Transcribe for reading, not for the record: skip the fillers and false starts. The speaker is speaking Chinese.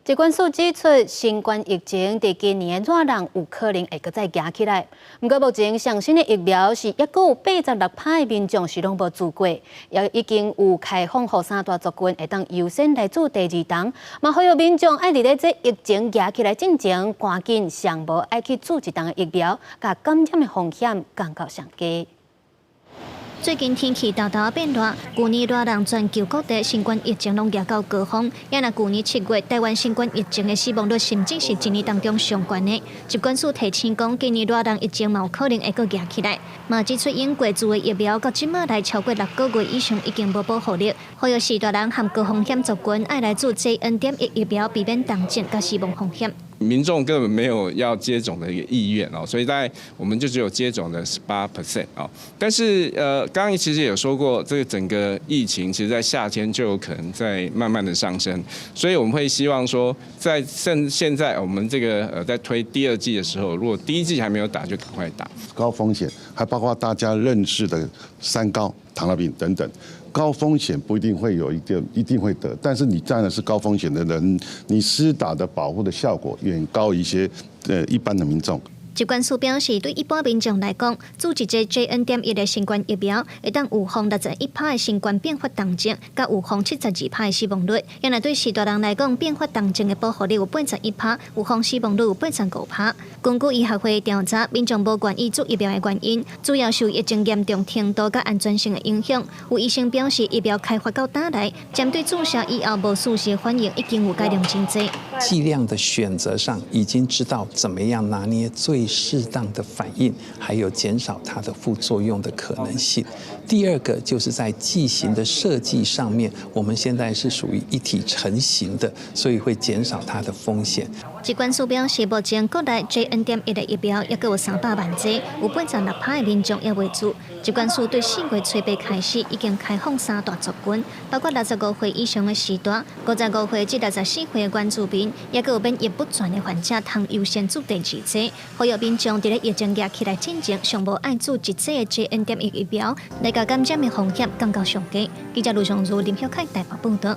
疾管署指出，新冠疫情在今年热浪有可能会搁再加起来。不过目前上新的疫苗是还阁有86%的民众是拢无做过，也已经有开放予三大族群会当优先来做第二档。嘛，呼吁民众爱伫咧这疫情加起来之前，赶紧上无爱去做一档的疫苗，甲感染的风险降到上低。 最近天气豆豆变热，去年热浪全球各地新冠疫情拢压到高峰，也那去年7月台湾新冠疫情的死亡率甚至是一年当中上悬的。疾管署提醒讲，今年热浪疫情嘛有可能会阁压起来。嘛指出英国做的疫苗到即马来超过6个月以上已经无保护力，呼吁时大人和高风险族群爱来做JN.1疫苗，避免重症甲死亡风险。 民众根本没有要接种的一个意愿哦，所以我们就只有接种的18%哦。但是刚刚其实也有说过，这个整个疫情其实在夏天就有可能在慢慢的上升，所以我们会希望说，在现在我们这个在推第2剂的时候，如果第1剂还没有打，就赶快打。高风险还包括大家认识的3高、糖尿病等等。 高风险不一定会有一定会得，但是你占的是高风险的人，你施打的保护的效果远高一些一般的民众。 疾管署表示，对一般民众来讲，做一剂 JN.1的新冠疫苗，会当预防61%的新冠并发重症，甲预防72%的死亡率。原来对时大人来讲，并发重症的保护率有81%，预防死亡率有85%。根据医学会调查，民众无愿意做疫苗的原因，主要受疫情严重程度甲安全性的影响。有医生表示，疫苗开发到打来，针对注射以后无舒适的反应，已经有改良真济。剂量的选择上，已经知道怎么样拿捏最适当的反应，还有减少它的副作用的可能性。第二个就是在剂型的设计上面，我们现在是属于一体成型的，所以会减少它的风险。疾管署表示，目前国内 JN.1的疫苗也有300万剂，有86%的民众也未做。疾管署对4月初8开始已经开放3大族群，包括65岁以上的时代、55岁至64岁的原住民，也有免疫不全的患者，通优先做第2剂。呼吁民众在咧疫情压起来之前，上无爱做1剂的 JN.1疫苗，来甲感染的风险降到上低。记者卢尚如、林晓凯台北报道。